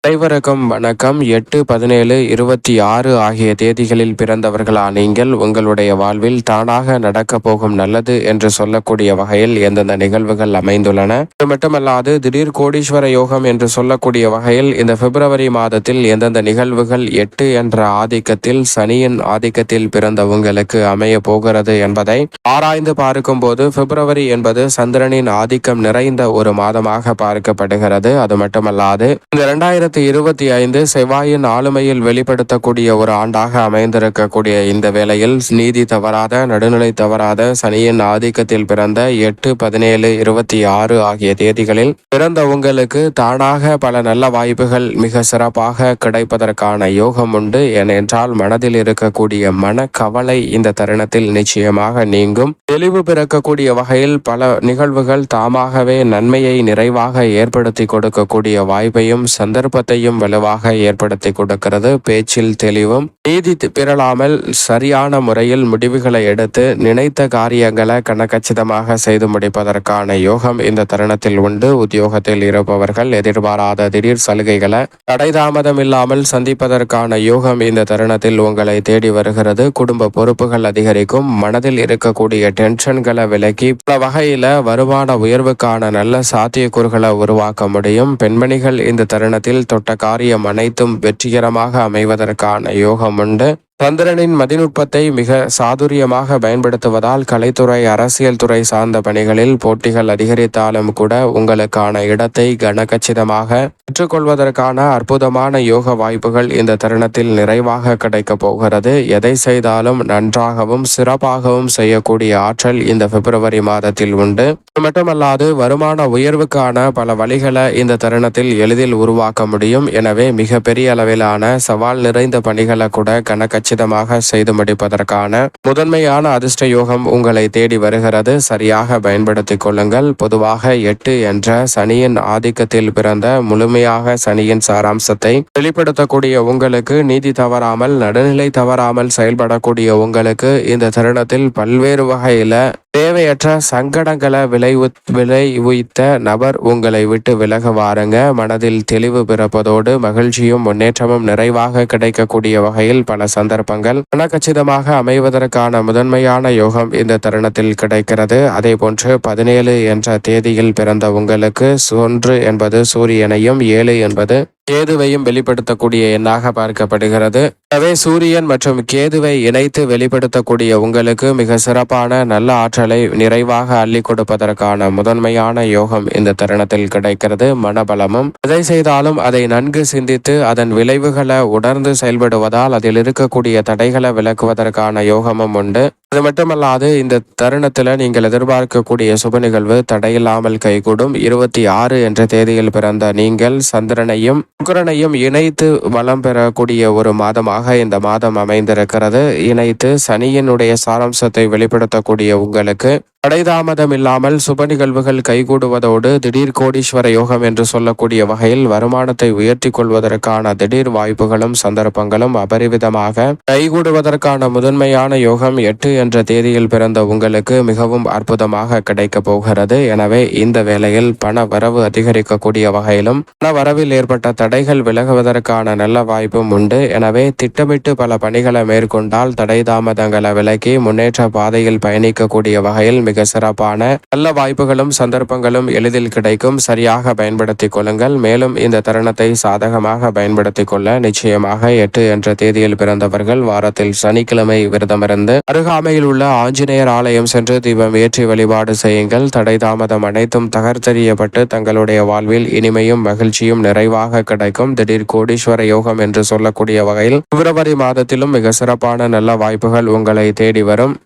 அனைவருக்கும் வணக்கம். 8, 17, 26 ஆகிய தேதிகளில் பிறந்தவர்களா நீங்கள் உங்களுடைய வாழ்வில் தானாக நடக்கப் போகும் நல்லது என்று சொல்லக்கூடிய வகையில் எந்தெந்த நிகழ்வுகள் அமைந்துள்ளன? இது மட்டுமல்லாது திடீர் கோடீஸ்வர யோகம் என்று சொல்லக்கூடிய வகையில் இந்த பிப்ரவரி மாதத்தில் எந்தெந்த நிகழ்வுகள் 8 என்ற ஆதிக்கத்தில் சனியின் ஆதிக்கத்தில் பிறந்த உங்களுக்கு அமைய போகிறது என்பதை ஆராய்ந்து பார்க்கும் போது பிப்ரவரி என்பது சந்திரனின் ஆதிக்கம் நிறைந்த ஒரு மாதமாக பார்க்கப்படுகிறது. அது மட்டுமல்லாது இந்த 2025 செவ்வாயின் ஆளுமையில் வெளிப்படுத்தக்கூடிய ஒரு ஆண்டாக அமைந்திருக்கக்கூடிய இந்த வேளையில் நீதி தவறாத நடுநிலை தவறாத சனியின் ஆதிக்கத்தில் பிறந்த 8, 17, 26 ஆகிய தேதிகளில் பிறந்த உங்களுக்கு தானாக பல நல்ல வாய்ப்புகள் மிக சிறப்பாக கிடைப்பதற்கான யோகம் உண்டு. ஏனென்றால் மனதில் இருக்கக்கூடிய மனக்கவலை இந்த தருணத்தில் நிச்சயமாக நீங்கும். தெளிவு பிறக்கக்கூடிய வகையில் பல நிகழ்வுகள் தாமாகவே நன்மையை நிறைவாக ஏற்படுத்தி கொடுக்கக்கூடிய வாய்ப்பையும் சந்தர்ப்பத்தையும் வலுவாக ஏற்படுத்தி கொடுக்கிறது. பேச்சில் தெளிவும் நீதி பிறழாமல் சரியான முறையில் முடிவுகளை எடுத்து நினைத்த காரியங்களை கணக்கச்சிதமாக செய்து முடிப்பதற்கான யோகம் இந்த தருணத்தில் உண்டு. உத்தியோகத்தில் இருப்பவர்கள் எதிர்பாராத திடீர் சலுகைகளை தடைதாமதம் இல்லாமல் சந்திப்பதற்கான யோகம் இந்த தருணத்தில் உங்களை தேடி வருகிறது. குடும்ப பொறுப்புகள் அதிகரிக்கும். மனதில் இருக்கக்கூடிய டென்ஷன்களை விலக்கி பல வகையில வருமான உயர்வுக்கான நல்ல சாத்தியக்கூறுகளை உருவாக்க முடியும். பெண்மணிகள் இந்த தருணத்தில் தொட்ட காரியம் அனைத்தும் வெற்றிகரமாக அமைவதற்கான யோகம் உண்டு. சந்திரனின் மதிநுட்பத்தை மிக சாதுரியமாக பயன்படுத்துவதால் கலைத்துறை அரசியல் துறை சார்ந்த பணிகளில் போட்டிகள் அதிகரித்தாலும் கூட உங்களுக்கான இடத்தை கனகச்சிதமாக பெற்றுக்கொள்வதற்கான அற்புதமான யோக வாய்ப்புகள் இந்த தருணத்தில் நிறைவாக கிடைக்கப் போகிறது. எதை செய்தாலும் நன்றாகவும் சிறப்பாகவும் செய்யக்கூடிய ஆற்றல் இந்த பிப்ரவரி மாதத்தில் உண்டு. மட்டுமல்லாது வருமான உயர்வுக்கான பல வழிகளை இந்த தருணத்தில் எளிதில் உருவாக்க முடியும். எனவே மிக பெரிய அளவிலான சவால் நிறைந்த பணிகளை கூட கனகச்சிதமாக செய்து முடிப்பதற்கான முதன்மையான அதிர்ஷ்ட யோகம் உங்களை தேடி வருகிறது. சரியாக பயன்படுத்திக் கொள்ளுங்கள். பொதுவாக 8 என்ற சனியின் ஆதிக்கத்தில் பிறந்த முழுமையாக சனியின் சாராம்சத்தை வெளிப்படுத்தக்கூடிய உங்களுக்கு நீதி தவறாமல் நடுநிலை தவறாமல் செயல்படக்கூடிய உங்களுக்கு இந்த தருணத்தில் பல்வேறு வகையில தேவையற்ற சங்கடங்களை விளைவித்த நபர் உங்களை விட்டு விலக வாருங்க. மனதில் தெளிவு பிறப்பதோடு மகிழ்ச்சியும் முன்னேற்றமும் நிறைவாக கிடைக்கக்கூடிய வகையில் பல சந்தர்ப்பங்கள் கனகச்சிதமாக அமைவதற்கான முதன்மையான யோகம் இந்த தருணத்தில் கிடைக்கிறது. அதே போன்று 17 என்ற தேதியில் பிறந்த உங்களுக்கு 1 என்பது சூரியனையும் 7 என்பது கேதுவையும் வெளிப்படுத்தக்கூடிய எண்ணாக பார்க்கப்படுகிறது. எனவே சூரியன் மற்றும் கேதுவை இணைத்து வெளிப்படுத்தக்கூடிய உங்களுக்கு மிக சிறப்பான நல்ல ஆற்றலை நிறைவாக அள்ளி கொடுப்பதற்கான முதன்மையான யோகம் இந்த தருணத்தில் கிடைக்கிறது. மனபலமும் எதை செய்தாலும் அதை நன்கு சிந்தித்து அதன் விளைவுகளை உணர்ந்து செயல்படுவதால் அதில் இருக்கக்கூடிய தடைகளை விளக்குவதற்கான யோகமும் உண்டு. அது மட்டுமல்லாது இந்த தருணத்தில் நீங்கள் எதிர்பார்க்கக்கூடிய சுப நிகழ்வு தடையில்லாமல் கைகூடும். 26 என்ற தேதியில் பிறந்த நீங்கள் சந்திரனையும் சுக்கிரனையும் இணைத்து வளம் பெறக்கூடிய ஒரு மாதமாக இந்த மாதம் அமைந்திருக்கிறது. இணைத்து சனியினுடைய சாராம்சத்தை வெளிப்படுத்தக்கூடிய உங்களுக்கு தடைதாமதம் இல்லாமல் சுப நிகழ்வுகள் கைகூடுவதோடு திடீர் கோடீஸ்வர யோகம் என்று சொல்லக்கூடிய வகையில் வருமானத்தை உயர்த்தி கொள்வதற்கான திடீர் வாய்ப்புகளும் சந்தர்ப்பங்களும் அபரிவிதமாக கைகூடுவதற்கான முதன்மையான யோகம் 8 என்ற தேதியில் பிறந்த உங்களுக்கு மிகவும் அற்புதமாக கிடைக்க போகிறது. எனவே இந்த வேளையில் பண வரவு அதிகரிக்கக்கூடிய வகையிலும் பண வரவில் ஏற்பட்ட தடைகள் விலகுவதற்கான நல்ல வாய்ப்பும் உண்டு. எனவே திட்டமிட்டு பல பணிகளை மேற்கொண்டால் தடை தாமதங்களை விலக்கி முன்னேற்ற பாதையில் பயணிக்கக்கூடிய வகையில் மிக சிறப்பான நல்ல வாய்ப்புகளும் சந்தர்ப்பங்களும் எளிதில் கிடைக்கும். சரியாக பயன்படுத்திக் கொள்ளுங்கள். மேலும் இந்த தருணத்தை சாதகமாக பயன்படுத்திக் கொள்ள நிச்சயமாக 8 என்ற தேதியில் பிறந்தவர்கள் வாரத்தில் சனிக்கிழமை விரதமிருந்து அருகாமையில் உள்ள ஆஞ்சநேயர் ஆலயம் சென்று தீபம் ஏற்றி வழிபாடு செய்யுங்கள். தடை தாமதம் அனைத்தும் தகர்த்தெறியப்பட்டு தங்களுடைய வாழ்வில் இனிமையும் மகிழ்ச்சியும் நிறைவாக கிடைக்கும். திடீர் கோடீஸ்வர யோகம் என்று சொல்லக்கூடிய வகையில் பிப்ரவரி மாதத்திலும் மிக சிறப்பான நல்ல வாய்ப்புகள் உங்களை தேடி வரும்.